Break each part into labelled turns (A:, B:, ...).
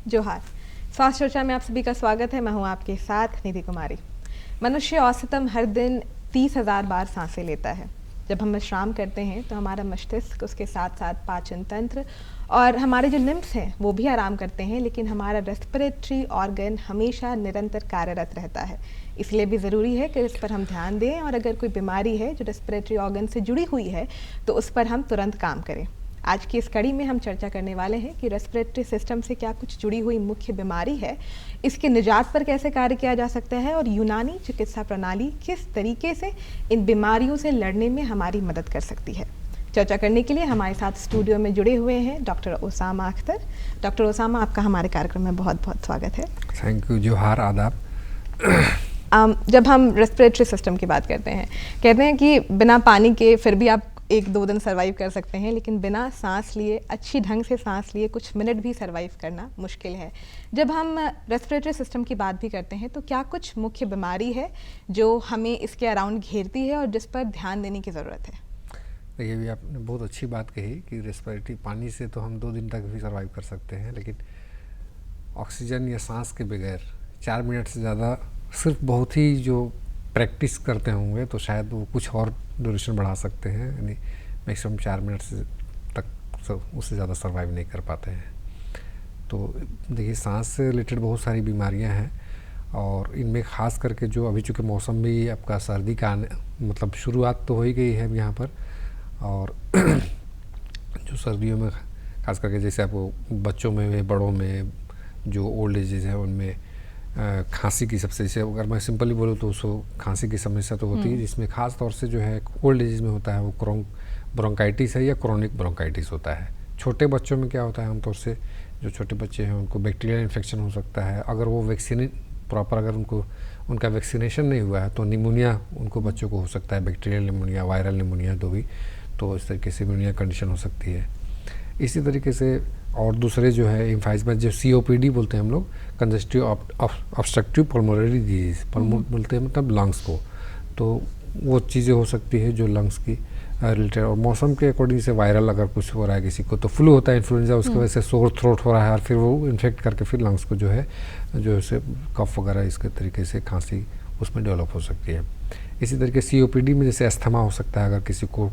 A: जोहार। स्वास्थ्य चर्चा में आप सभी का स्वागत है। मैं हूं आपके साथ निधि कुमारी। मनुष्य औसतन हर दिन 30,000 बार सांसें लेता है। जब हम विश्राम करते हैं तो हमारा मस्तिष्क, उसके साथ साथ पाचन तंत्र और हमारे जो लिम्फ्स हैं वो भी आराम करते हैं, लेकिन हमारा रेस्पिरेटरी ऑर्गन हमेशा निरंतर कार्यरत रहता है। इसलिए भी ज़रूरी है कि इस पर हम ध्यान दें और अगर कोई बीमारी है जो रेस्पिरेटरी ऑर्गन से जुड़ी हुई है तो उस पर हम तुरंत काम करें। आज की इस कड़ी में हम चर्चा करने वाले हैं कि रेस्पिरेटरी सिस्टम से क्या कुछ जुड़ी हुई मुख्य बीमारी है, इसके निजात पर कैसे कार्य किया जा सकता है और यूनानी चिकित्सा प्रणाली किस तरीके से इन बीमारियों से लड़ने में हमारी मदद कर सकती है। चर्चा करने के लिए हमारे साथ स्टूडियो में जुड़े हुए हैं doctor Osama Akhtar. Doctor Osama, आपका हमारे कार्यक्रम में बहुत बहुत स्वागत है।
B: Thank you. जोहार, आदाब।
A: जब हम रेस्पिरेटरी सिस्टम की बात करते हैं, कहते हैं कि बिना पानी के फिर भी आप 1-2 दिन सर्वाइव कर सकते हैं, लेकिन बिना सांस लिए, अच्छी ढंग से सांस लिए कुछ मिनट भी सर्वाइव करना मुश्किल है। जब हम रेस्पिरेटरी सिस्टम की बात भी करते हैं तो क्या कुछ मुख्य बीमारी है जो हमें इसके अराउंड घेरती है और जिस पर ध्यान देने की ज़रूरत है?
B: ये भी आपने बहुत अच्छी बात कही कि रेस्पिरेटरी, पानी से तो हम 2 दिन तक भी सर्वाइव कर सकते हैं, लेकिन ऑक्सीजन या सांस के बगैर 4 मिनट से ज़्यादा, सिर्फ बहुत ही जो प्रैक्टिस करते होंगे तो शायद वो कुछ और ड्यूरेशन बढ़ा सकते हैं, यानी मैक्सिमम 4 मिनट से तक उससे ज़्यादा सर्वाइव नहीं कर पाते हैं। तो देखिए, सांस से रिलेटेड बहुत सारी बीमारियां हैं और इनमें ख़ास करके जो अभी चूँकि मौसम भी आपका सर्दी का मतलब शुरुआत तो हो ही गई है यहाँ पर, और जो सर्दियों में ख़ास करके जैसे आपको बच्चों में, बड़ों में, जो ओल्ड एजेज है उनमें खांसी की सबसे, जैसे अगर मैं सिंपली बोलूँ तो उसको खांसी की समस्या तो होती है, जिसमें ख़ास तौर से जो है ओल्ड एज में होता है वो ब्रोंकाइटिस है या क्रोनिक ब्रोंकाइटिस होता है। छोटे बच्चों में क्या होता है, आमतौर से जो छोटे बच्चे हैं उनको बैक्टीरियल इन्फेक्शन हो सकता है। अगर वो वैक्सीन प्रॉपर, अगर उनका वैक्सीनेशन नहीं हुआ है तो निमोनिया उनको बच्चों को हो सकता है, बैक्टीरियल निमोनिया, वायरल निमोनिया, दो भी। तो इस तरीके से निमोनिया कंडीशन हो सकती है। इसी तरीके से और दूसरे जो है एम्फाइजमा, जो COPD बोलते हैं हम लोग, कंजस्टिव ऑब्स्ट्रक्टिव पल्मोनरी डिजीज़, बोलते हैं मतलब लंग्स को, तो वो चीज़ें हो सकती है जो लंग्स की रिलेटेड। और मौसम के अकॉर्डिंग से वायरल अगर कुछ हो रहा है, किसी को तो फ्लू होता है, इन्फ्लुएंजा, उसकी वजह से सोर थ्रोट हो रहा है और फिर वो इन्फेक्ट करके फिर लंग्स को जो है कफ वगैरह इसके तरीके से खांसी उसमें डेवलप हो सकती है। इसी तरीके COPD में जैसे अस्थमा हो सकता है, अगर किसी को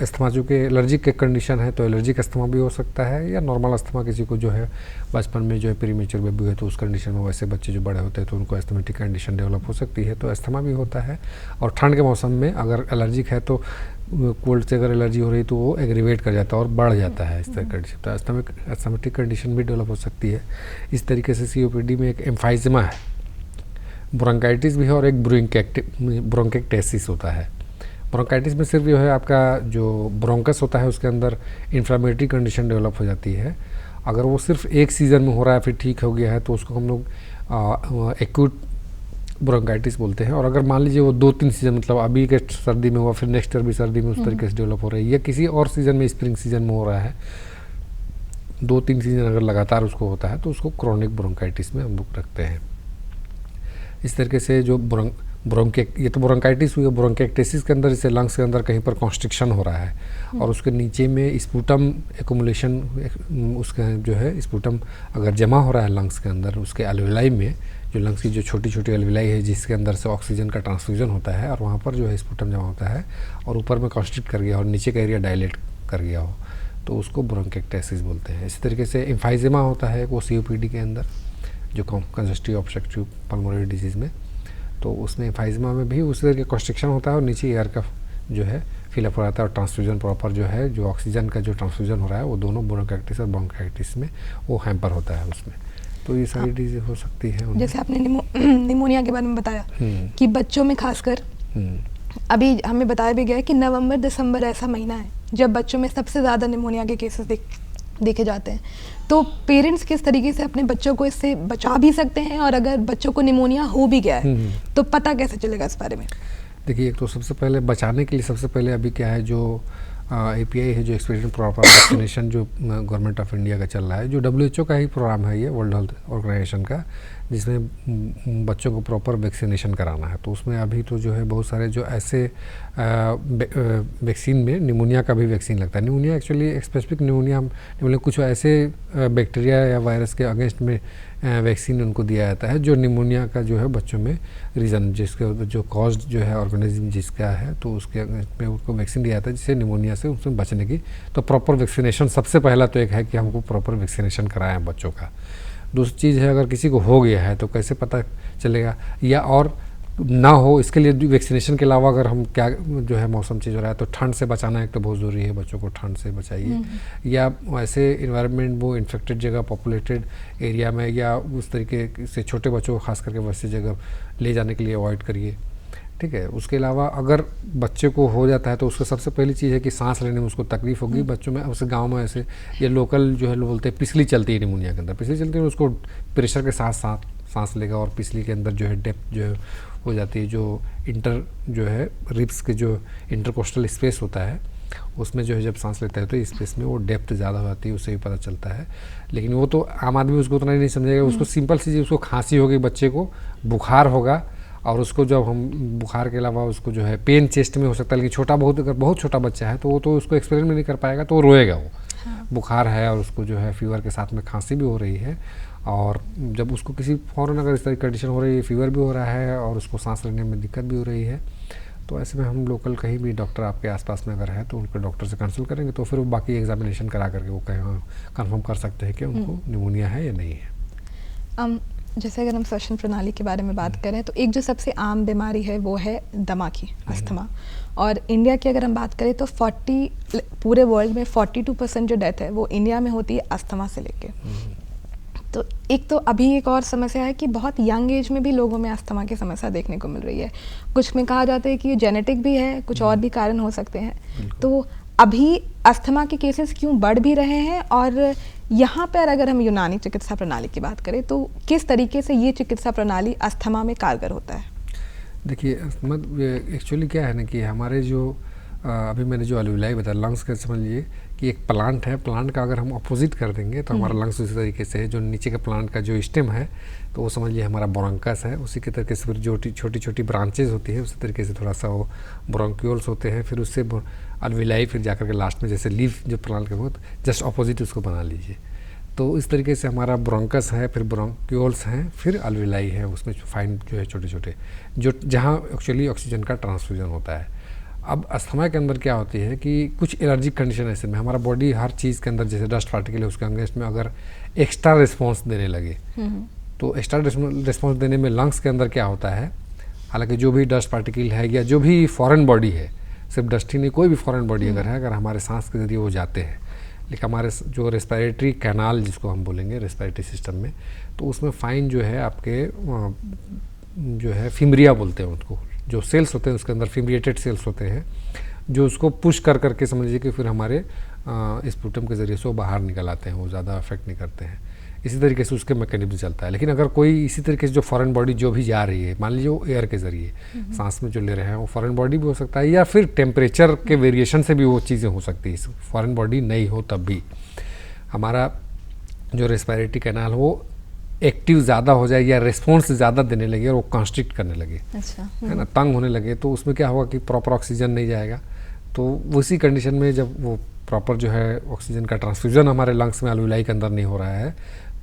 B: अस्थमा चूँकि एलर्जिक के कंडीशन है तो एलर्जिक अस्थमा भी हो सकता है, या नॉर्मल अस्थमा किसी को जो है बचपन में जो है प्रीमेच्योर बेबी है तो उस कंडीशन में, वैसे बच्चे जो बड़े होते हैं तो उनको अस्थमेटिक कंडीशन डेवलप हो सकती है, तो अस्थमा भी होता है। और ठंड के मौसम में अगर एलर्जिक है तो कोल्ड से अगर एलर्जी हो रही तो वो एग्रीवेट कर जाता है और बढ़ जाता है इस तरह कंडीशन, तो अस्थमेटिक कंडीशन भी डेवलप हो सकती है। इस तरीके से COPD में एक एम्फाइजमा है, ब्रोंकाइटिस भी है और एक ब्रोंकेक्टेसिस होता है। ब्रोंकाइटिस में सिर्फ जो है आपका जो ब्रोंकस होता है उसके अंदर इन्फ्लामेटरी कंडीशन डेवलप हो जाती है। अगर वो सिर्फ एक सीज़न में हो रहा है फिर ठीक हो गया है तो उसको हम लोग एक्यूट ब्रोंकाइटिस बोलते हैं। और अगर मान लीजिए वो 2-3 सीज़न, मतलब अभी के सर्दी में हुआ, फिर नेक्स्ट ईयर भी सर्दी में उस तरीके से डेवलप हो रही है, या किसी और सीज़न में, स्प्रिंग सीजन में हो रहा है, 2-3 सीज़न अगर लगातार उसको होता है तो उसको क्रोनिक ब्रोंकाइटिस में हम लोग रखते हैं। इस तरीके से जो ये तो ब्रोंकाइटिस हुई है। ब्रोंकेक्टेसिस के अंदर जैसे लंग्स के अंदर कहीं पर कॉन्स्ट्रिक्शन हो रहा है और उसके नीचे में स्पूटम एक्यूमुलेशन, उसका जो है स्पूटम अगर जमा हो रहा है लंग्स के अंदर, उसके एल्विलाई में, जो लंग्स की जो छोटी छोटी एल्विलाई है जिसके अंदर से ऑक्सीजन का ट्रांसफ्यूजन होता है, और वहाँ पर जो है स्पूटम जमा होता है और ऊपर में कॉन्स्ट्रिक्ट कर गया और नीचे का एरिया डायलेट कर गया हो तो उसको ब्रोंकेक्टेसिस बोलते हैं। इसी तरीके से एम्फाइजेमा होता है वो COPD के अंदर, जो कंजस्टिव ऑब्स्ट्रक्टिव पल्मोनरी डिजीज़ में, तो उसमें एम्फाइजेमा में भी उस तरह के कॉन्स्ट्रिक्शन होता है और नीचे एयर का जो है फिलअप हो जाता है और ट्रांसफ्यूजन प्रॉपर जो है, जो ऑक्सीजन का जो ट्रांसफ्यूजन हो रहा है वो दोनों ब्रोंकाइटिस और ब्रोंकाइटिस में वो हैम्पर होता है उसमें। तो ये सारी डिजीज हो सकती है।
A: जैसे आपने निमोनिया के बारे में बताया कि बच्चों में खासकर अभी हमें बताया भी गया है कि नवंबर-दिसंबर ऐसा महीना है जब बच्चों में सबसे ज़्यादा निमोनिया के केसेस देखे जाते हैं। तो पेरेंट्स किस तरीके से अपने बच्चों को इससे बचा भी सकते हैं, और अगर बच्चों को निमोनिया हो भी गया है तो पता कैसे चलेगा इस बारे में?
B: देखिए, एक तो सबसे पहले बचाने के लिए सबसे पहले अभी क्या है, जो API है जो एक्सपीरियंस प्रॉपर वैक्सीनेशन जो गवर्नमेंट ऑफ इंडिया का चल रहा है, जो WHO का ही प्रोग्राम है ये, वर्ल्ड हेल्थ ऑर्गेनाइजेशन का, जिसमें बच्चों को प्रॉपर वैक्सीनेशन कराना है। तो उसमें अभी तो जो है बहुत सारे जो ऐसे वैक्सीन में निमोनिया का भी वैक्सीन लगता है। निमोनिया एक्चुअली स्पेसिफिक निमोनिया कुछ ऐसे बैक्टीरिया या वायरस के अगेंस्ट में वैक्सीन उनको दिया जाता है जो निमोनिया का जो है बच्चों में रीज़न जिसके जो कॉज जो है ऑर्गेनिज्म जिसका है, तो उसके अगेंस्ट में उनको वैक्सीन दिया जाता है जिससे निमोनिया से उसमें बचने की। तो प्रॉपर वैक्सीनेशन सबसे पहला तो एक है कि हमको प्रॉपर वैक्सीनेशन कराएं बच्चों का। दूसरी चीज़ है अगर किसी को हो गया है तो कैसे पता चलेगा, या और ना हो इसके लिए वैक्सीनेशन के अलावा अगर हम क्या जो है मौसम चेंज हो रहा है तो ठंड से बचाना एक तो बहुत ज़रूरी है, बच्चों को ठंड से बचाइए। या ऐसे इन्वायरमेंट वो इन्फेक्टेड जगह पॉपुलेटेड एरिया में या उस तरीके से छोटे बच्चों को खास करके वैसे जगह ले जाने के लिए अवॉइड करिए, ठीक है। उसके अलावा अगर बच्चे को हो जाता है तो उसको सबसे पहली चीज़ है कि सांस लेने में उसको तकलीफ होगी। बच्चों में उस गांव में ऐसे ये लोकल जो है लोग बोलते हैं पिछली चलती है निमोनिया के अंदर, पिछली चलती है उसको प्रेशर के साथ साथ सांस लेगा और पिछली के अंदर जो है डेप्थ जो है हो जाती है, जो जो है रिब्स के जो इंटरकोस्टल स्पेस होता है उसमें जो है जब सांस लेता है तो स्पेस में वो डेप्थ ज़्यादा हो जाती है, उससे भी पता चलता है। लेकिन वो तो आम आदमी उसको उतना ही नहीं समझेगा। उसको सिंपल सी चीज़, उसको खांसी होगी, बच्चे को बुखार होगा और उसको जब हम बुखार के अलावा उसको जो है पेन चेस्ट में हो सकता है, लेकिन छोटा बहुत अगर बहुत छोटा बच्चा है तो वो तो उसको एक्सपेरिमेंट नहीं कर पाएगा, तो वो रोएगा। वो बुखार है और उसको जो है फीवर के साथ में खांसी भी हो रही है, और जब उसको किसी फ़ौरन अगर इस तरह की कंडीशन हो रही है, फीवर भी हो रहा है और उसको सांस लेने में दिक्कत भी हो रही है, तो ऐसे में हम लोकल कहीं भी डॉक्टर आपके आसपास में अगर है तो उनके डॉक्टर से कंसल्ट करेंगे, तो फिर वो बाकी एग्जामिनेशन करा करके वो कहीं कंफर्म कर सकते हैं कि उनको निमोनिया है या नहीं है।
A: जैसे अगर हम श्वसन प्रणाली के बारे में बात करें तो एक जो सबसे आम बीमारी है वो है दमा की, अस्थमा। और इंडिया की अगर हम बात करें तो पूरे वर्ल्ड में 42% जो डेथ है वो इंडिया में होती है अस्थमा से लेके। तो एक तो अभी एक और समस्या है कि बहुत यंग एज में भी लोगों में अस्थमा की समस्या देखने को मिल रही है। कुछ में कहा जाता है कि ये जेनेटिक भी है, कुछ और भी कारण हो सकते हैं। तो अभी अस्थमा के केसेस क्यों बढ़ भी रहे हैं, और यहाँ पर अगर हम यूनानी चिकित्सा प्रणाली की बात करें तो किस तरीके से ये चिकित्सा प्रणाली अस्थमा में कारगर होता है?
B: देखिए एक्चुअली क्या है ना कि हमारे जो अभी मैंने जो अलविलाई बताया, लंग्स का समझ लीजिए कि एक प्लांट है, प्लांट का अगर हम अपोजिट कर देंगे तो हमारा लंग्स उसी तरीके से है। जो नीचे का प्लांट का जो स्टेम है तो वो समझ लीजिए हमारा ब्रोंकस है, उसी के तरीके से फिर जो छोटी छोटी ब्रांचेज होती है उसी तरीके से थोड़ा सा वो ब्रोंक्यूल्स होते हैं, फिर उससे अलविलाई, फिर जाकर के लास्ट में जैसे लीफ जो प्लांट के बहुत जस्ट अपोजिट उसको बना लीजिए। तो इस तरीके से हमारा ब्रोंकस है, फिर ब्रोंक्यूल्स हैं, फिर अलविलाई है, उसमें फाइन जो है छोटे छोटे जो जहाँ एक्चुअली ऑक्सीजन का ट्रांसफ्यूजन होता है। अब अस्थमा के अंदर क्या होती है कि कुछ एलर्जिक कंडीशन ऐसे में हमारा बॉडी हर चीज़ के अंदर जैसे डस्ट पार्टिकल है उसके अगेंस्ट में अगर एक्स्ट्रा रिस्पॉन्स देने लगे तो एक्स्ट्रा रिस्पॉन्स देने में लंग्स के अंदर क्या होता है, हालांकि जो भी डस्ट पार्टिकल है या जो भी फॉरेन बॉडी है, सिर्फ डस्ट ही नहीं, कोई भी फॉरेन बॉडी अगर है, अगर हमारे सांस के जरिए वो जाते हैं, लेकिन हमारे जो रेस्पिरेटरी कैनाल जिसको हम बोलेंगे रेस्पिरेटरी सिस्टम में, तो उसमें फाइन जो है आपके जो है फिमरिया बोलते हैं उसको, जो सेल्स होते हैं उसके अंदर फिमरिएटेड सेल्स होते हैं जो उसको पुश कर करके समझ लीजिए कि फिर हमारे स्पूटम के ज़रिए से वो बाहर निकल आते हैं, वो ज़्यादा अफेक्ट नहीं करते हैं। इसी तरीके से उसके मैकेनिज्म चलता है। लेकिन अगर कोई इसी तरीके से जो फॉरेन बॉडी जो भी जा रही है, मान लीजिए वो एयर के ज़रिए सांस में जो ले रहे हैं वो फॉरेन बॉडी भी हो सकता है, या फिर टेम्परेचर के वेरिएशन से भी वो चीज़ें हो सकती है, फॉरेन बॉडी नहीं हो तब भी हमारा जो रेस्पिरेटरी कैनाल वो एक्टिव ज़्यादा हो जाए या रिस्पॉन्स ज़्यादा देने लगे और वो कॉन्स्ट्रिक्ट करने लगे,
A: अच्छा,
B: है ना, तंग होने लगे, तो उसमें क्या होगा कि प्रॉपर ऑक्सीजन नहीं जाएगा। तो उसी कंडीशन में जब वो प्रॉपर जो है ऑक्सीजन का ट्रांसफ्यूजन हमारे लंग्स में अलविलाई के अंदर नहीं हो रहा है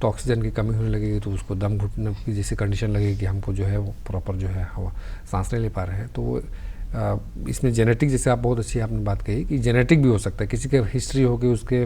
B: तो ऑक्सीजन की कमी होने लगेगी, तो उसको दम घुटने की जैसी कंडीशन लगेगी कि हमको जो है वो प्रॉपर जो है हवा सांस नहीं ले पा रहे हैं। तो इसमें जेनेटिक, जैसे आप बहुत अच्छी आपने बात कही कि जेनेटिक भी हो सकता है, किसी के हिस्ट्री हो कि उसके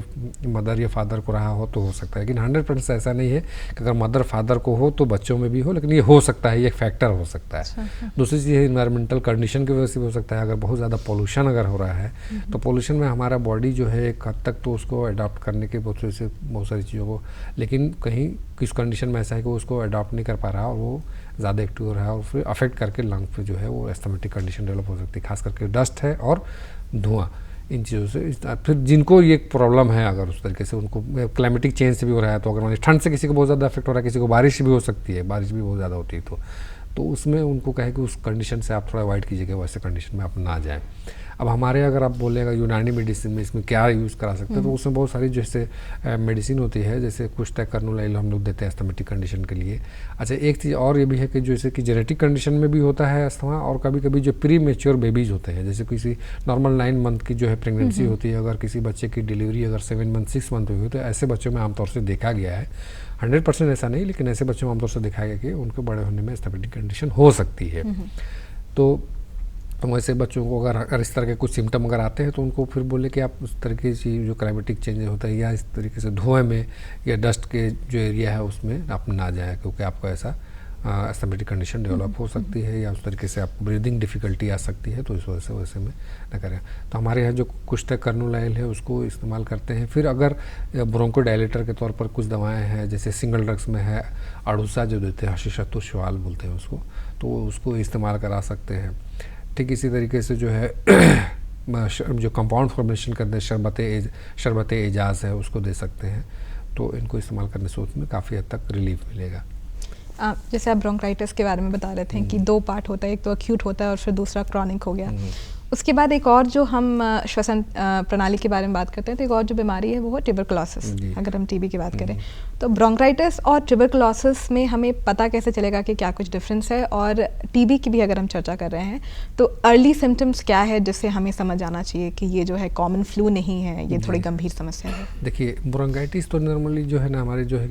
B: मदर या फादर को रहा हो तो हो सकता है, लेकिन 100% ऐसा नहीं है कि अगर मदर फादर को हो तो बच्चों में भी हो, लेकिन ये हो सकता है, ये एक फैक्टर हो सकता है। दूसरी चीज़ है इन्वायरमेंटल कंडीशन की वजह से भी हो सकता है। अगर बहुत ज़्यादा पोल्यूशन अगर हो रहा है तो पोल्यूशन में हमारा बॉडी जो है एक हद तक तो उसको अडॉप्ट करने के बहुत सारी चीज़ों को, लेकिन कहीं किस कंडीशन में ऐसा है कि वो उसको अडॉप्ट नहीं कर पा रहा और वो ज़्यादा एक्टिव हो रहा है और फिर अफेक्ट करके लंग पे जो है वो एस्थमेटिक कंडीशन डेवलप हो सकती है, खास करके डस्ट है और धुआं, इन चीज़ों से। फिर जिनको ये प्रॉब्लम है, अगर उस तरीके से उनको क्लाइमेटिक चेंज से भी हो रहा है, तो अगर मान ठंड से किसी को बहुत ज़्यादा अफेक्ट हो रहा है, किसी को बारिश भी हो सकती है, बारिश भी बहुत ज़्यादा होती है तो उसमें उनको कहे कि उस कंडीशन से आप थोड़ा अवॉइड कीजिएगा, वैसे कंडीशन में आप ना जाएँ। अब हमारे अगर आप बोलेगा यूनानी मेडिसिन में इसमें क्या यूज़ करा सकते हैं, तो उसमें बहुत सारी जैसे मेडिसिन होती है, जैसे कुछ टेक्नोलाइल हम लोग देते हैं अस्थमेटिक कंडीशन के लिए। अच्छा, एक चीज़ और ये भी है कि जैसे कि जेनेटिक कंडीशन में भी होता है अस्थमा, और कभी कभी जो प्री मैच्योर बेबीज़ होते हैं, जैसे किसी नॉर्मल 9 मंथ की जो है प्रेगनेंसी होती है, अगर किसी बच्चे की डिलीवरी अगर 7 मंथ 6 मंथ हुई हो, तो ऐसे बच्चों में आमतौर से देखा गया है, 100% ऐसा नहीं, लेकिन ऐसे बच्चों में आमतौर से देखा गया कि उनके बड़े होने में अस्थमेटिक कंडीशन हो सकती है। तो वैसे बच्चों को अगर इस तरह के कुछ सिम्टम अगर आते हैं, तो उनको फिर बोले कि आप उस तरीके से जो क्लाइमेटिक चेंजेस होता है, या इस तरीके से धुएं में या डस्ट के जो एरिया है उसमें आप ना जाएं, क्योंकि आपको ऐसा अस्थमेटिक कंडीशन डेवलप हो सकती है, या उस तरीके से आपको ब्रीदिंग डिफ़िकल्टी आ सकती है, तो इस वजह से वैसे में न करें। तो हमारे यहाँ जो कुछ कर्नोलाइल है उसको इस्तेमाल करते हैं। फिर अगर ब्रोंकोडायलेटर के तौर पर कुछ दवाएँ हैं, जैसे सिंगल ड्रग्स में है अड़ूसा जो देते हैं, हशीशतुश्वाल बोलते हैं उसको, तो उसको इस्तेमाल करा सकते हैं। ठीक इसी तरीके से जो है जो कंपाउंड फॉर्मुलेशन करते हैं शरबत एजाज है, उसको दे सकते हैं। तो इनको इस्तेमाल करने से उसमें काफ़ी हद तक रिलीफ मिलेगा।
A: जैसे आप ब्रोंकाइटिस के बारे में बता रहे थे कि 2 पार्ट होता है, एक तो एक्यूट होता है और फिर दूसरा क्रॉनिक हो गया। उसके बाद एक और जो हम श्वसन प्रणाली के बारे में बात करते हैं, तो एक और जो बीमारी है वो है ट्यूबरकुलोसिस। अगर हम टीबी की बात करें, तो ब्रोंकाइटिस और ट्यूबरकुलोसिस में हमें पता कैसे चलेगा कि क्या कुछ डिफरेंस है? और टीबी की भी अगर हम चर्चा कर रहे हैं, तो अर्ली सिम्टम्स क्या है जिससे हमें समझ आना चाहिए कि ये जो है कॉमन फ्लू नहीं है, ये थोड़ी गंभीर समस्या है?
B: देखिए, ब्रोंकाइटिस तो नॉर्मली जो है ना हमारे जो है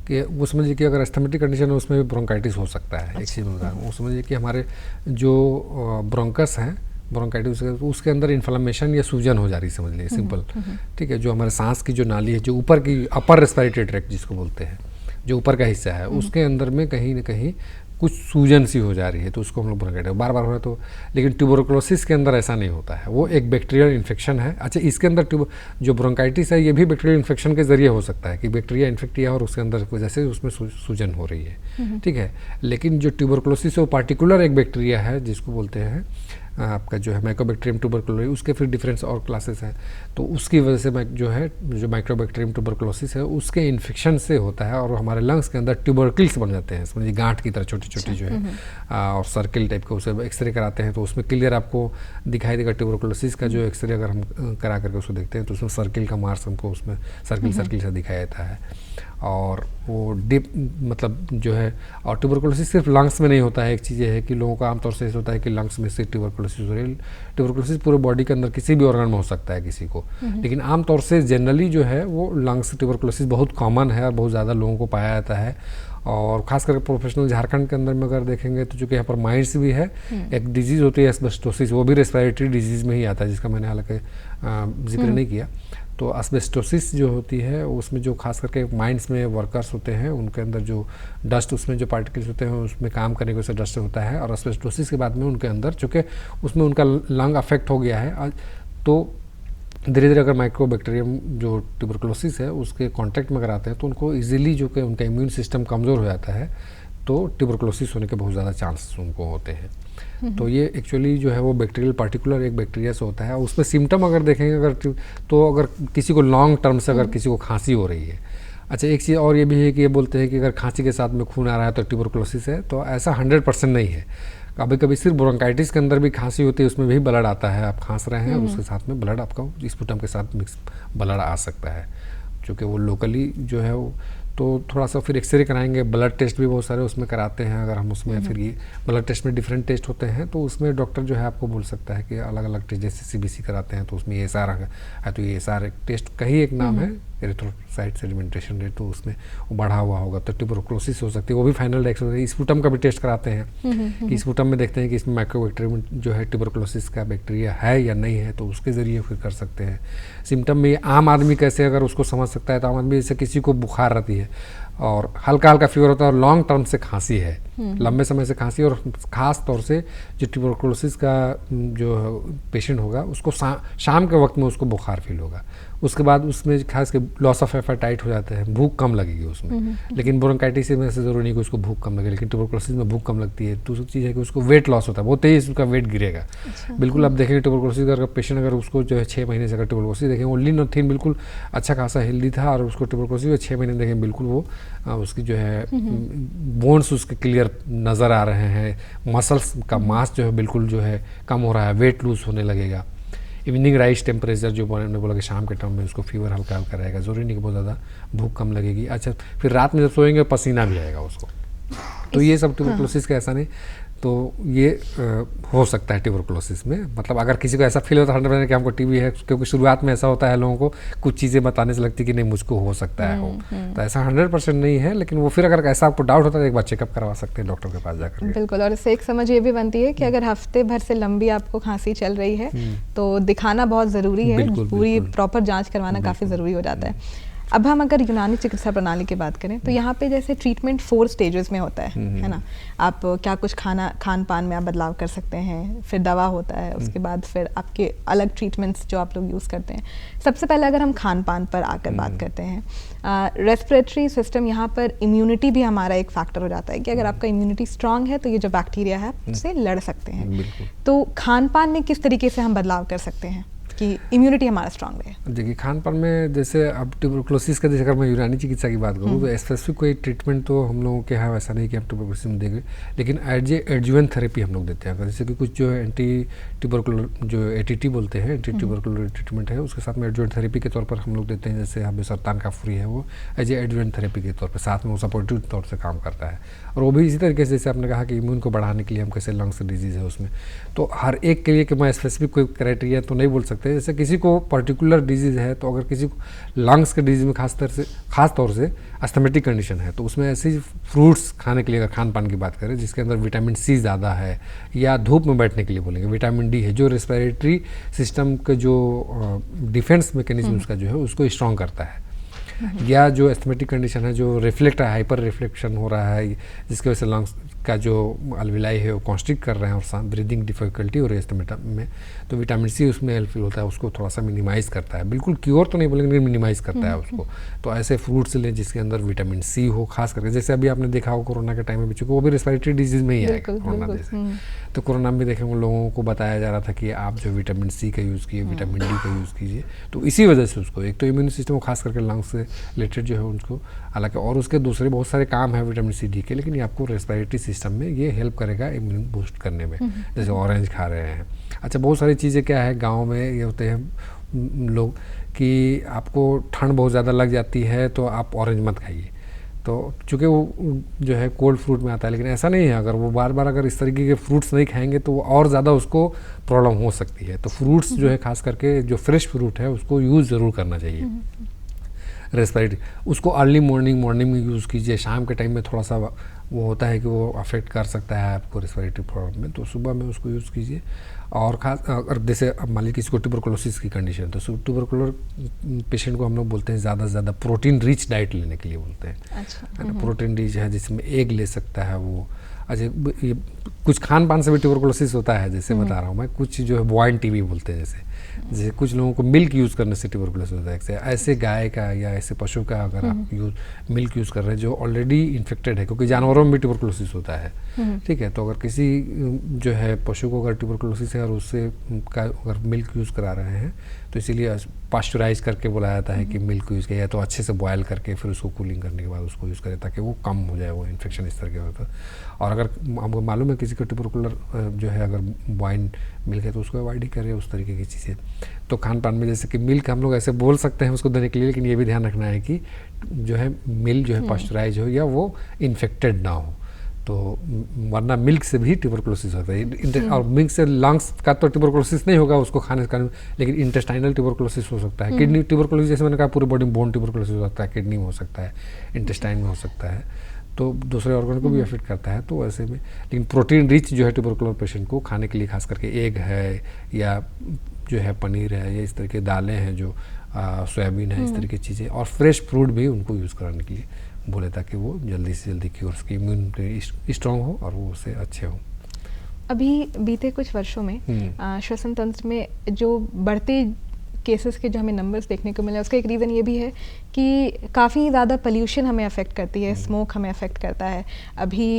B: कि वो समझिए कि अगर अस्थमेटिक कंडीशन है उसमें भी ब्रोंकाइटिस हो सकता है। एक चीज़ बता रहा हूँ, वो समझिए कि हमारे जो ब्रोंकस हैं, ब्रोंकाइटिस उसके अंदर इन्फ्लेमेशन या सूजन हो जा रही है, समझ लीजिए, सिंपल। ठीक है, जो हमारे सांस की जो नाली है, जो ऊपर की अपर रेस्पिरेटरी ट्रैक्ट जिसको बोलते हैं, जो ऊपर का हिस्सा है, उसके अंदर में कहीं ना कहीं कुछ सूजन सी हो जा रही है, तो उसको हम लोग ब्रोंकाइटिस बार बार हो रहा है। तो लेकिन ट्यूबरकुलोसिस के अंदर ऐसा नहीं होता है, वो एक बैक्टीरियल इन्फेक्शन है। अच्छा, इसके अंदर जो ब्रोंकाइटिस है ये भी बैक्टीरियल इन्फेक्शन के जरिए हो सकता है, कि बैक्टीरिया इन्फेक्ट किया और उसके अंदर वजह से उसमें सूजन हो रही है। ठीक है, लेकिन जो ट्यूबरकुलोसिस है वो पार्टिकुलर एक बैक्टीरिया है जिसको बोलते हैं आपका जो है माइकोबैक्टीरियम ट्यूबरकुलोसिस। उसके फिर डिफरेंस और क्लासेस हैं, तो उसकी वजह से जो है जो माइकोबैक्टीरियम ट्यूबरकुलोसिस है उसके इन्फेक्शन से होता है, और हमारे लंग्स के अंदर ट्यूबरकल्स बन जाते हैं, समझिए गांठ की तरह छोटी छोटी जो है, और सर्किल टाइप का। उसे एक्सरे कराते हैं तो उसमें क्लियर आपको दिखाई देगा ट्यूबरकुलोसिस का जो एक्सरे अगर हम करा करके उसको देखते हैं, तो उसमें सर्किल का मार्क्स हमको उसमें सर्किल से दिखाई देता है। और वो डीप मतलब जो है, और ट्यूबरकुलोसिस सिर्फ लंग्स में नहीं होता है। एक चीज़ ये है कि लोगों का आमतौर से ऐसा होता है कि लंग्स में से ट्यूबरकुलोसिस हो रही है। ट्यूबरकुलोसिस पूरे बॉडी के अंदर किसी भी ऑर्गन में हो सकता है किसी को, लेकिन आमतौर से जनरली जो है वो लंग्स ट्यूबरकुलोसिस बहुत कॉमन है और बहुत ज़्यादा लोगों को पाया जाता है। और खास करके प्रोफेशनल झारखंड के अंदर में अगर देखेंगे तो चूँकि यहाँ पर माइंड्स भी है, एक डिजीज़ होती है एस्बेस्टोसिस, वो भी रेस्पिरेटरी डिजीज़ में ही आता है, जिसका मैंने हालांकि जिक्र नहीं किया। तो एस्बेस्टोसिस जो होती है उसमें जो खास करके माइंड्स में वर्कर्स होते हैं, उनके अंदर जो डस्ट, उसमें जो पार्टिकल्स होते हैं उसमें काम करने की वजह से डस्ट होता है। और एस्बेस्टोसिस के बाद में उनके अंदर चूँकि उसमें उनका लंग अफेक्ट हो गया है, तो धीरे धीरे अगर माइक्रोबैक्टीरियम जो ट्यूबरकुलोसिस है उसके कांटेक्ट में अगर आते हैं, तो उनको इजीली जो कि उनका इम्यून सिस्टम कमज़ोर हो जाता है, तो ट्यूबरकुलोसिस होने के बहुत ज़्यादा चांसेस उनको होते हैं। तो ये एक्चुअली जो है वो बैक्टीरियल पार्टिकुलर एक बैक्टीरिया से होता है। उसमें सिम्टम अगर देखेंगे अगर किसी को लॉन्ग टर्म से अगर किसी को खांसी हो रही है। अच्छा, एक चीज़ और ये भी है कि ये बोलते हैं कि अगर खांसी के साथ में खून आ रहा है तो ट्यूबरकुलोसिस है, तो ऐसा 100% नहीं है। कभी कभी सिर्फ ब्रोंकाइटिस के अंदर भी खांसी होती है, उसमें भी ब्लड आता है, आप खांस रहे हैं और उसके साथ में ब्लड आपका स्पुटम के साथ मिक्स ब्लड आ सकता है, क्योंकि वो लोकली जो है वो। तो थोड़ा सा फिर एक्सरे कराएंगे, ब्लड टेस्ट भी बहुत सारे उसमें कराते हैं। अगर हम उसमें फिर ये ब्लड टेस्ट में डिफरेंट टेस्ट होते हैं, तो उसमें डॉक्टर जो है आपको बोल सकता है कि अलग अलग टेस्ट, जैसे सीबीसी कराते हैं तो उसमें ESR है, तो ESR एक टेस्ट का ही एक नाम है, एरिथ्रोसाइट सेडिमेंटेशन रेट, तो उसमें वो बढ़ा हुआ होगा तो ट्यूबरकुलोसिस हो सकती है। वो भी फाइनल डायग्नोसिस होता है। स्पुटम का भी टेस्ट कराते हैं कि स्पुटम में देखते हैं कि इसमें माइक्रोबैक्टीरियम जो है ट्यूबरकुलोसिस का बैक्टीरिया है या नहीं है, तो उसके ज़रिए फिर कर सकते हैं। सिम्टम में आम आदमी कैसे अगर उसको समझ सकता है, तो आम आदमी जैसे किसी को बुखार रहती है और हल्का हल्का फीवर होता है और लॉन्ग टर्म से खांसी है, लंबे समय से खांसी, और ख़ास तौर से जो ट्यूबरकुलोसिस का जो पेशेंट होगा उसको शाम के वक्त में उसको बुखार फील होगा। उसके बाद उसमें खास के लॉस ऑफ एपेटाइट हो जाता है, भूख कम लगेगी उसमें। लेकिन ब्रोंकाइटिस में ऐसे ज़रूरी नहीं कि उसको भूख कम लगे, लेकिन ट्यूबरकुलोसिस में भूख कम लगती है। दूसरी चीज़ है कि उसको वेट लॉस होता है, बहुत तेज़ उसका वेट गिरेगा। बिल्कुल आप देखेंगे ट्यूबरकुलोसिस का पेशेंट अगर उसको जो है 6 महीने से अगर ट्यूबरकुलोसिस देखेंगे, वो लीन और थिन बिल्कुल अच्छा खासा हेल्दी था, और उसको ट्यूबरकुलोसिस 6 महीने देखें बिल्कुल वो उसकी जो है बोन्स उसके क्लियर फिगर नज़र आ रहे हैं, मसल्स का मास जो है बिल्कुल जो है कम हो रहा है, वेट लूज होने लगेगा। इवनिंग राइज टेम्परेचर जो हमने बोला कि शाम के टाइम में उसको फीवर हल्का हल्का रहेगा, ज़रूरी नहीं कि बहुत ज़्यादा भूख कम लगेगी। अच्छा, फिर रात में जब सोएंगे पसीना भी आएगा उसको। तो ये सब ट्यूबरकुलोसिस का ऐसा नहीं, तो ये हो सकता है ट्यूबरकुलोसिस में। मतलब अगर किसी को ऐसा फील होता है 100% कि हमको टीबी है, क्योंकि शुरुआत में ऐसा होता है लोगों को कुछ चीज़ें बताने से लगती है कि नहीं मुझको हो सकता है हो, तो ऐसा 100% नहीं है। लेकिन वो फिर अगर ऐसा आपको डाउट होता है तो एक बार चेकअप करवा सकते हैं डॉक्टर के पास जाकर।
A: बिल्कुल, और इससे एक समझ ये भी बनती है कि अगर हफ्ते भर से लंबी आपको खांसी चल रही है तो दिखाना बहुत ज़रूरी है, पूरी प्रॉपर जाँच करवाना काफ़ी ज़रूरी हो जाता है। अब हम अगर यूनानी चिकित्सा प्रणाली की बात करें तो यहाँ पे जैसे ट्रीटमेंट 4 स्टेजेस में होता है ना। आप क्या कुछ खान पान में आप बदलाव कर सकते हैं, फिर दवा होता है, उसके बाद फिर आपके अलग ट्रीटमेंट्स जो आप लोग यूज़ करते हैं। सबसे पहले अगर हम खान पान पर आकर बात करते हैं, रेस्पिरेटरी सिस्टम, यहाँ पर इम्यूनिटी भी हमारा एक फैक्टर हो जाता है कि अगर आपका इम्यूनिटी स्ट्रांग है तो ये जो बैक्टीरिया है उससे लड़ सकते हैं। तो खान पान में किस तरीके से हम बदलाव कर सकते हैं कि इम्यूनिटी हमारा स्ट्रांग रहे? देखिए,
B: खान पान में जैसे अब ट्यूबरकुलोसिस का, जैसे अगर मैं यूनानी चिकित्सा की बात करूँ तो स्पेसिफिक कोई ट्रीटमेंट तो हम लोगों के यहाँ वैसा नहीं कि हम ट्यूबरकुलोसिस में देंगे, लेकिन एज ए एडजुवेंट थेरेपी हम लोग देते हैं। अगर जैसे कि कुछ जो एंटी ट्यूबरकुलर जो ATT बोलते हैं, एंटी ट्यूबरकुलर ट्रीटमेंट है, उसके साथ में एडजुवेंट थेरेपी के तौर पर हम लोग देते हैं। जैसे हमें सरतान काफूरी है, वो एज ए एडजुवेंट थेरेपी के तौर पर साथ में वो सपोर्टिव तौर से काम करता है। और वो भी इसी तरीके से, जैसे आपने कहा कि इम्यून को बढ़ाने के लिए हम कैसे लंग्स डिजीज़ है उसमें, तो हर एक के लिए कि मैं स्पेसिफिक कोई क्राइटेरिया तो नहीं बोल सकते। जैसे किसी को पर्टिकुलर डिजीज़ है, तो अगर किसी को लंग्स के डिजीज़ में खास तौर से अस्थमेटिक कंडीशन है, तो उसमें ऐसे फ्रूट्स खाने के लिए अगर खान पान की बात करें जिसके अंदर विटामिन C ज़्यादा है, या धूप में बैठने के लिए बोलेंगे विटामिन D है, जो रेस्पिरेटरी सिस्टम के जो डिफेंस मैकेनिज्म का जो है उसको स्ट्रॉन्ग करता है। या जो एस्थमेटिक कंडीशन है, जो रिफ्लेक्ट है, हाइपर रिफ्लेक्शन हो रहा है, जिसकी वजह से लंग्स का जो अल्विलाई है वो कॉन्स्ट्रिक्ट कर रहे हैं और ब्रीदिंग डिफिकल्टी हो रही है एस्थमेटा में, तो विटामिन C उसमें हेल्पफुल होता है, उसको थोड़ा सा मिनिमाइज़ करता है। बिल्कुल क्योर तो नहीं बोलेंगे, लेकिन मिनिमाइज़ करता है उसको। तो ऐसे फ्रूट्स लें जिसके अंदर विटामिन C हो, खास करके जैसे अभी आपने देखा हो कोरोना के टाइम में बच्चों को, वो भी रेस्पिरेटरी डिजीज़ में ही आएगा कोरोना जैसे। तो कोरोना में देखें उन लोगों को बताया जा रहा था कि आप जो विटामिन C का यूज़ कीजिए, विटामिन D का यूज़ कीजिए। तो इसी वजह से उसको एक तो इम्यून सिस्टम खास करके लंग्स से रिलेटेड जो है उनको, हालांकि और उसके दूसरे बहुत सारे काम है विटामिन C D के, लेकिन ये आपको रेस्पिरेटरी सिस्टम में ये हेल्प करेगा इम्यून बूस्ट करने में। जैसे ऑरेंज खा रहे हैं। अच्छा, बहुत सारी चीज़ें क्या है गांव में ये होते हैं लोग कि आपको ठंड बहुत ज़्यादा लग जाती है तो आप ऑरेंज मत खाइए, तो चूँकि वो जो है कोल्ड फ्रूट में आता है, लेकिन ऐसा नहीं है। अगर वो बार बार अगर इस तरीके के फ्रूट्स नहीं खाएंगे तो वो और ज़्यादा उसको प्रॉब्लम हो सकती है। तो फ्रूट्स जो है खास करके जो फ्रेश फ्रूट है उसको यूज़ ज़रूर करना चाहिए। रेस्पिरेटरी उसको अर्ली मॉर्निंग में यूज़ कीजिए। शाम के टाइम में थोड़ा सा वो होता है कि वो अफेक्ट कर सकता है आपको रेस्पिरेटरी प्रॉब्लम में, तो सुबह में उसको यूज़ कीजिए। और खास अगर जैसे अब मान लीजिए किसी को ट्यूबरकुलोसिस की कंडीशन है, तो ट्यूबरकुलर पेशेंट को हम लोग बोलते हैं ज़्यादा से ज़्यादा प्रोटीन रिच डाइट लेने के लिए बोलते हैं। अच्छा, प्रोटीन रिच है जिसमें एग ले सकता है वो। अच्छा, ये कुछ खान पान से भी ट्यूबरकुलोसिस होता है, जैसे बता रहा हूँ मैं। कुछ जो है बॉइन टीबी बोलते हैं, जैसे कुछ लोगों को मिल्क यूज़ करने से ट्यूबरकुलोसिस होता है। ऐसे गाय का या ऐसे पशु का अगर आप मिल्क यूज़ कर रहे हैं जो ऑलरेडी इन्फेक्टेड है, क्योंकि जानवरों में भी ट्यूबरकुलोसिस होता है, ठीक है। तो अगर किसी जो है पशु को अगर ट्यूबरकुलोसिस है और उससे का अगर मिल्क यूज़ करा रहे हैं, तो इसीलिए पास्चराइज करके बोला जाता है कि मिल्क यूज़ किया, या तो अच्छे से बॉयल करके फिर उसको कूलिंग करने के बाद उसको यूज़ करें ताकि वो कम हो जाए वो इन्फेक्शन इस तरह के होता है। और अगर हमको मालूम है किसी को ट्यूबरकुलर जो है अगर बॉइन मिल्क है तो उसको अवॉइड ही करें उस तरीके की चीज़ें। तो खान पान में जैसे कि मिल्क हम लोग ऐसे बोल सकते हैं उसको देने के लिए, लेकिन ये भी ध्यान रखना है कि जो है मिल्क जो है पास्चराइज हो या वो इन्फेक्टेड ना हो, तो वरना मिल्क से भी ट्यूबरकुलोसिस होता है। और मिल्क से लंग्स का तो ट्यूबरकुलोसिस नहीं होगा उसको खाने का, लेकिन इंटेस्टाइनल ट्यूबरकुलोसिस हो सकता है। किडनी ट्यूबरकुलोसिस जैसे मैंने कहा पूरी बॉडी में बोन ट्यूबरकुलोसिस हो सकता है, किडनी में हो सकता है, इंटेस्टाइन में हो सकता है, तो दूसरे ऑर्गन को भी अफेक्ट करता है। तो ऐसे में लेकिन प्रोटीन रिच जो है ट्यूबरकुलर पेशेंट को खाने के लिए खास करके एग है या जो है पनीर है या इस तरह के दालें हैं जो सोयाबीन है, इस तरह की चीज़ें, और फ्रेश फ्रूट भी उनको यूज़ कराने के लिए बोले ताकि वो जल्दी से जल्दी क्योर उसकी इम्यूनिटी स्ट्रॉन्ग हो और वो उससे अच्छे हो।
A: अभी बीते कुछ वर्षों में श्वसन तंत्र में जो बढ़ते केसेस के जो हमें नंबर्स देखने को मिले, उसका एक रीज़न ये भी है कि काफ़ी ज़्यादा पोल्यूशन हमें अफेक्ट करती है, स्मोक हमें अफेक्ट करता है। अभी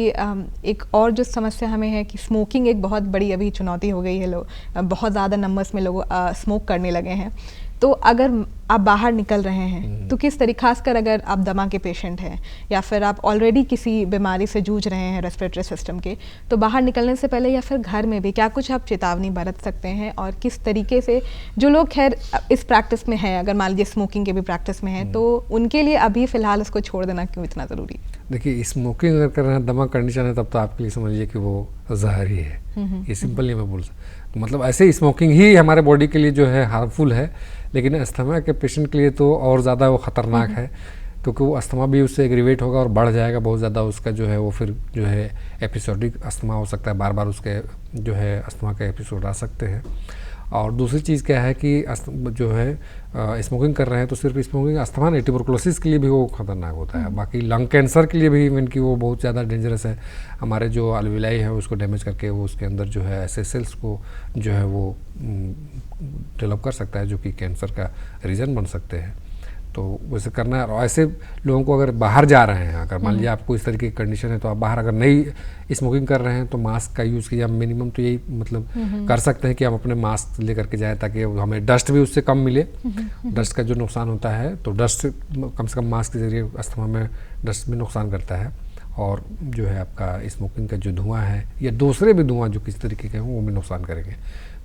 A: एक और जो समस्या हमें है कि स्मोकिंग एक बहुत बड़ी अभी चुनौती हो गई है, लोग बहुत ज़्यादा नंबर्स में लोग स्मोक करने लगे हैं। तो अगर आप बाहर निकल रहे हैं तो किस तरीके, खासकर अगर आप दमा के पेशेंट हैं या फिर आप ऑलरेडी किसी बीमारी से जूझ रहे हैं रेस्पिरेटरी सिस्टम के, तो बाहर निकलने से पहले या फिर घर में भी क्या कुछ आप चेतावनी बरत सकते हैं? और किस तरीके से जो लोग खैर इस प्रैक्टिस में हैं, अगर मान लीजिए स्मोकिंग के भी प्रैक्टिस में हैं, तो उनके लिए अभी फ़िलहाल इसको छोड़ देना क्यों इतना ज़रूरी?
B: देखिए, स्मोकिंग अगर कर रहे हैं, दमा कंडीशन है, तब तो आपके लिए समझिए कि वो जहर ही है। ये सिंपल नहीं मैं बोल सकता, मतलब ऐसे स्मोकिंग ही हमारे बॉडी के लिए जो है हार्मफुल है, लेकिन अस्थमा के पेशेंट के लिए तो और ज़्यादा वो ख़तरनाक है, क्योंकि वो अस्थमा भी उससे एग्रीवेट होगा और बढ़ जाएगा बहुत ज़्यादा उसका जो है, वो फिर जो है एपिसोडिक अस्थमा हो सकता है, बार बार उसके जो है अस्थमा के एपिसोड आ सकते हैं। और दूसरी चीज़ क्या है कि जो है स्मोकिंग कर रहे हैं तो सिर्फ स्मोकिंग अस्थमा नहीं, ट्यूबरकुलोसिस के लिए भी वो खतरनाक होता है। बाकी लंग कैंसर के लिए भी इवन कि वो बहुत ज़्यादा डेंजरस है। हमारे जो अलविलाई है उसको डैमेज करके वो उसके अंदर जो है ऐसे सेल्स को जो है वो डेवलप कर सकता है, जो कि कैंसर का रीज़न बन सकते हैं। तो वैसे करना है। और ऐसे लोगों को अगर बाहर जा रहे हैं, अगर मान लीजिए आपको इस तरीके की कंडीशन है, तो आप बाहर अगर नहीं स्मोकिंग कर रहे हैं तो मास्क का यूज़ कीजिए। मिनिमम तो यही मतलब कर सकते हैं कि हम अपने मास्क लेकर के जाएं, ताकि हमें डस्ट भी उससे कम मिले। डस्ट का जो नुकसान होता है, तो डस्ट कम से कम मास्क के जरिए अस्थमा में डस्ट भी नुकसान करता है। और जो है आपका स्मोकिंग का जो धुआं है या दूसरे भी धुआं जो किस तरीके के हैं वो भी नुकसान करेंगे,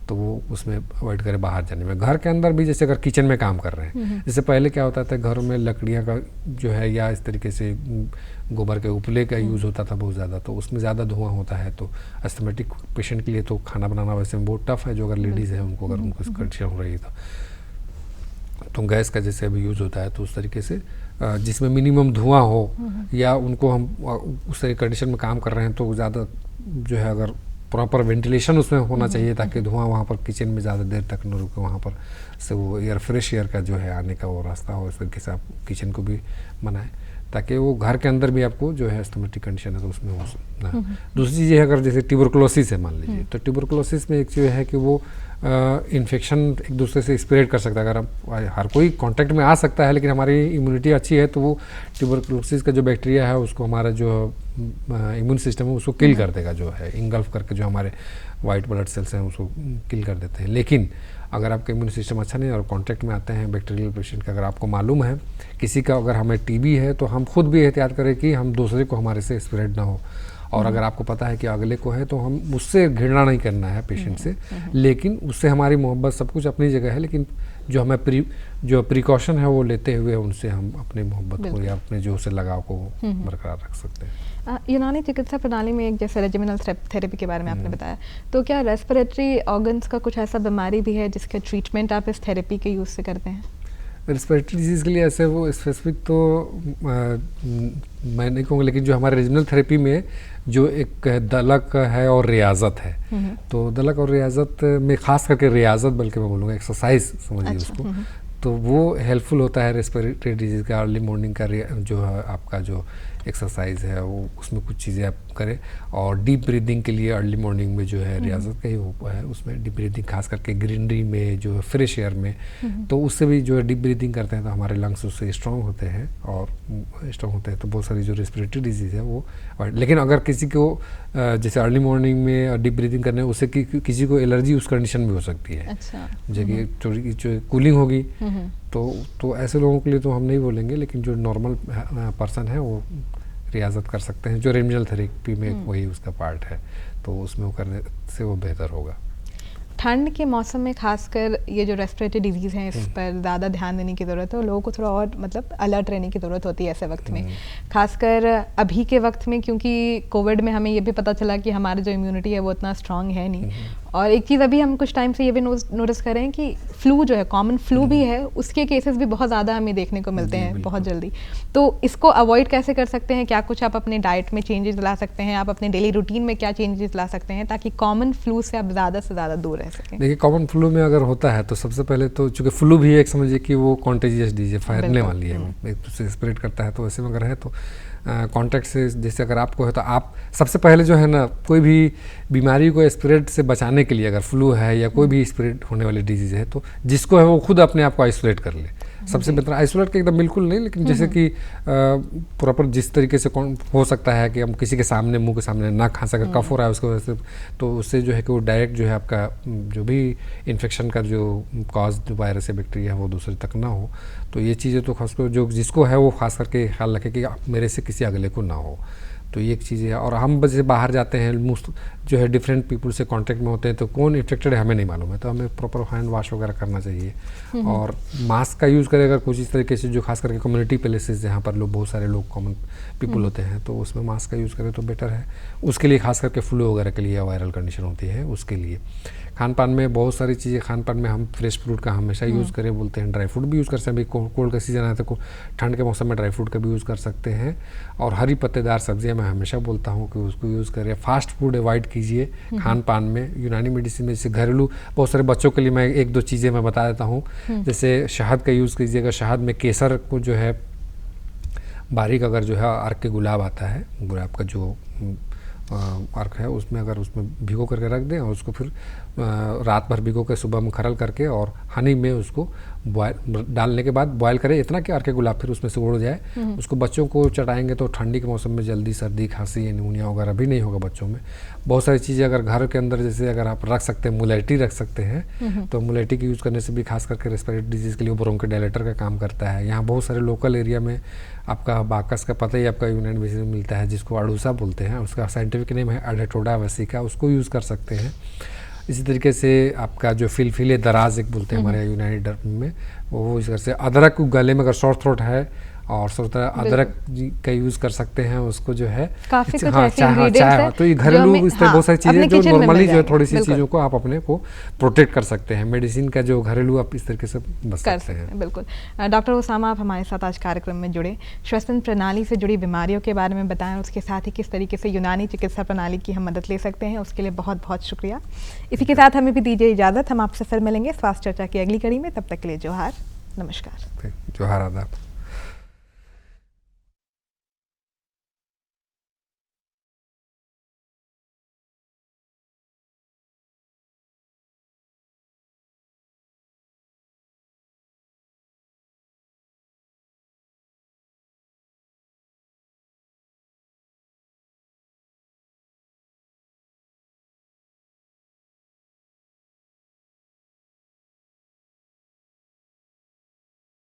B: तो वो उसमें अवॉइड करें बाहर जाने में। घर के अंदर भी जैसे अगर किचन में काम कर रहे हैं, जैसे पहले क्या होता था घरों में लकड़ियाँ का जो है या इस तरीके से गोबर के उपले का यूज़ होता था बहुत ज़्यादा, तो उसमें ज़्यादा धुआं होता है। तो अस्थमेटिक पेशेंट के लिए तो खाना बनाना वैसे में बहुत टफ है, जो अगर लेडीज़ है उनको, अगर उनको कंडीशन हो रही है तो गैस का जैसे अभी यूज़ होता है, तो उस तरीके से जिसमें मिनिमम धुआं हो, या उनको हम उस तरह कंडीशन में काम कर रहे हैं तो ज़्यादा जो है अगर प्रॉपर वेंटिलेशन उसमें होना चाहिए, ताकि धुआं वहाँ पर किचन में ज़्यादा देर तक न रुके, वहाँ पर से वो एयर फ्रेश एयर का जो है आने का वो रास्ता हो। इस तरीके से आप किचन को भी बनाएं, ताकि वो घर के अंदर भी आपको जो है अस्थमेटिक कंडीशन है तो उसमें हो ना। दूसरी चीज़ है, अगर जैसे ट्यूबरकुलोसिस है मान लीजिए, तो ट्यूबरकुलोसिस में एक चीज़ है कि वो इन्फेक्शन एक दूसरे से स्प्रेड कर सकता है। अगर हम हर कोई कांटेक्ट में आ सकता है, लेकिन हमारी इम्यूनिटी अच्छी है तो वो ट्यूबरकुलोसिस का जो बैक्टीरिया है उसको हमारा जो इम्यून सिस्टम है उसको किल कर देगा, जो है इंगल्फ करके जो हमारे वाइट ब्लड सेल्स हैं उसको किल कर देते हैं। लेकिन अगर आपका इम्यून सिस्टम अच्छा नहीं है और कांटेक्ट में आते हैं बैक्टीरियल पेशेंट का, अगर आपको मालूम है किसी का अगर हमें टीबी है, तो हम खुद भी एहतियात करें कि हम दूसरे को हमारे से स्प्रेड ना हो। और अगर आपको पता है कि अगले को है, तो हम उससे घृणा नहीं करना है पेशेंट से, लेकिन उससे हमारी मोहब्बत सब कुछ अपनी जगह है, लेकिन जो हमें जो प्रिकॉशन है वो लेते हुए उनसे हम अपनी मोहब्बत को या अपने जो से लगाव को बरकरार रख सकते हैं।
A: यूनानी चिकित्सा प्रणाली में एक जैसे रेजिमिनल थेरेपी के बारे में आपने बताया, तो क्या रेस्पिरेटरी ऑर्गन्स का कुछ ऐसा बीमारी भी है जिसके ट्रीटमेंट आप इस थेरेपी के यूज़ से करते हैं?
B: रेस्पिरेटरी डिजीज़ के लिए ऐसे वो स्पेसिफिक तो मैं नहीं कहूँगा, लेकिन जो हमारे रीजनल थेरेपी में जो एक दलक है और रियाजत है, तो दलक और रियाजत में ख़ास करके रियाजत, बल्कि मैं बोलूँगा एक्सरसाइज समझिए उसको, तो वो हेल्पफुल होता है रेस्पिरेटरी डिजीज़ का। अर्ली मॉर्निंग का जो है आपका जो एक्सरसाइज है वो, उसमें कुछ चीज़ें आप करें। और डीप ब्रीदिंग के लिए अर्ली मॉर्निंग में जो है रियाजत का ही है, उसमें डीप ब्रीदिंग खास करके ग्रीनरी में जो है फ्रेश एयर में, तो उससे भी जो है डीप ब्रीदिंग करते हैं तो हमारे लंग्स उससे स्ट्रॉन्ग होते हैं, और स्ट्रॉन्ग होते हैं तो बहुत सारी जो रेस्पिरेटरी डिजीज़ है वो। लेकिन अगर किसी को जैसे अर्ली मॉर्निंग में डीप ब्रीदिंग करने उससे किसी को एलर्जी उस कंडीशन में हो सकती है, जैसे थोड़ी जो कूलिंग होगी, तो ऐसे लोगों के लिए तो हम नहीं बोलेंगे, लेकिन जो नॉर्मल पर्सन है वो रियाजत कर सकते हैं, जो रेमिनल थेरेपी में वही उसका पार्ट है, तो उसमें वो करने से वो बेहतर होगा।
A: ठंड के मौसम में खासकर ये जो रेस्पिरेटरी डिजीज़ हैं, इस पर ज़्यादा ध्यान देने की ज़रूरत है और लोगों को थोड़ा और मतलब अलर्ट रहने की ज़रूरत होती है ऐसे वक्त में, खासकर अभी के वक्त में, क्योंकि कोविड में हमें ये भी पता चला कि हमारी जो इम्यूनिटी है वो इतना स्ट्रांग है नहीं। और एक चीज़ अभी हम कुछ टाइम से ये भी नोटिस कर रहे हैं कि फ्लू जो है, कॉमन फ्लू भी है, उसके केसेस भी बहुत ज़्यादा हमें देखने को मिलते हैं बहुत जल्दी। तो इसको अवॉइड कैसे कर सकते हैं? क्या कुछ आप अपने डाइट में चेंजेस ला सकते हैं? आप अपने डेली रूटीन में क्या चेंजेस ला सकते हैं ताकि कॉमन फ्लू से आप ज़्यादा से ज़्यादा दूर रह सकें?
B: देखिए, कॉमन फ्लू में अगर होता है तो सबसे पहले तो चूँकि फ्लू भी एक समझिए कि वो कॉन्टेजियस डिजीज है, फैलने वाली है, एक दूसरे से स्प्रेड करता है, तो वैसे में अगर है तो कॉन्टैक्ट से, जैसे अगर आपको है तो आप सबसे पहले जो है ना, कोई भी बीमारी को स्प्रेड से बचाने के लिए, अगर फ्लू है या कोई भी स्प्रेड होने वाली डिजीज़ है, तो जिसको है वो खुद अपने आप को आइसोलेट कर ले। सबसे बेहतर आइसोलेट के एकदम बिल्कुल नहीं, लेकिन जैसे कि प्रॉपर जिस तरीके से हो सकता है कि हम किसी के सामने, मुंह के सामने ना खा सके, कफ हो रहा है उसकी वजह से, तो उससे जो है कि वो डायरेक्ट जो है आपका जो भी इन्फेक्शन का जो कॉज वायरस या बैक्टीरिया है वो दूसरे तक ना हो। तो ये चीज़ें तो खासकर जो जिसको है वो खास करके ख्याल रखें कि मेरे से किसी अगले को ना हो। तो ये एक चीज़ है। और हम जैसे बाहर जाते हैं, जो है डिफरेंट पीपल से कांटेक्ट में होते हैं, तो कौन इन्फेक्टेड है हमें नहीं मालूम है, तो हमें प्रॉपर हैंड वॉश वगैरह करना चाहिए। और मास्क का यूज़ करें अगर कुछ इस तरीके से, जो खास करके कम्युनिटी प्लेसेस जहाँ पर लोग बहुत सारे लोग कॉमन पीपल होते हैं, तो उसमें मास्क का यूज़ करें तो बेटर है। उसके लिए खास करके फ्लू वगैरह के लिए या वायरल कंडीशन होती है उसके लिए। खान पान में बहुत सारी चीज़ें, खान पान में हम फ्रेश फ्रूट का हमेशा यूज़ करें, बोलते हैं ड्राई फ्रूट भी यूज़ कर सकते हैं। अभी कोल्ड का सीज़न आया तो ठंड के मौसम में ड्राई फ्रूट का भी यूज़ कर सकते हैं। और हरी पत्तेदार सब्जियां मैं हमेशा बोलता हूं कि उसको यूज़ करें। फास्ट फूड अवॉइड कीजिए खान पान में। यूनानी मेडिसिन में जैसे घरेलू बहुत सारे बच्चों के लिए मैं एक दो चीज़ें मैं बता देता हूँ। जैसे शहद का यूज़ कीजिएगा। शहद में केसर को जो है बारीक, अगर जो है अर्क के गुलाब आता है, गुलाब का जो अर्क है, उसमें अगर उसमें भिगो करके रख दें और उसको फिर रात भर भिगो के सुबह में खरल करके और हनी में उसको बॉयल डालने के बाद बॉयल करें इतना कि अर्क के गुलाब फिर उसमें से उड़ जाए। उसको बच्चों को चटाएंगे तो ठंडी के मौसम में जल्दी सर्दी खांसी निमोनिया वगैरह भी नहीं होगा बच्चों में। बहुत सारी चीज़ें अगर घर के अंदर जैसे अगर आप रख सकते हैं, मुलेटी रख सकते हैं, तो मुलेटी की यूज़ करने से भी खास करके रेस्पिरेटरी डिजीज़ के लिए ब्रोंकोडायलेटर का काम करता है। यहाँ बहुत सारे लोकल एरिया में आपका बाकस का पता ही आपका यूनानी मेडिसिन में मिलता है, जिसको अड़ूसा बोलते हैं, उसका साइंटिफिक नेम है अडेटोडा वेसिका, उसको यूज़ कर सकते हैं। इसी तरीके से आपका जो फिलफिले दराज एक बोलते हैं हमारे यूनानी डर्म में, वो इस तरह से अदरक गले में अगर शॉर्ट थ्रोट है और अदरक का यूज़ कर सकते हैं, उसको जो है
A: काफी कुछ ऐसे इंग्रेडिएंट्स हैं,
B: तो ये घरेलू इस तरह बहुत सारी चीज़ें जो नॉर्मली जो है थोड़ी सी चीज़ों को आप अपने को प्रोटेक्ट कर सकते हैं। मेडिसिन का जो घरेलू आप इस तरीके से बच सकते हैं।
A: बिल्कुल। डॉक्टर उसामा, आप हमारे साथ आज कार्यक्रम में जुड़े, श्वसन प्रणाली से जुड़ी बीमारियों के बारे में बताएं, उसके साथ ही किस तरीके से यूनानी चिकित्सा प्रणाली की हम मदद ले सकते हैं, उसके लिए बहुत बहुत शुक्रिया। इसी के साथ हमें भी दीजिए इजाज़त। हम आपसे फिर मिलेंगे स्वास्थ्य चर्चा की अगली कड़ी में। तब तक के लिए जोहार, नमस्कार।
B: जोहार, आदाब।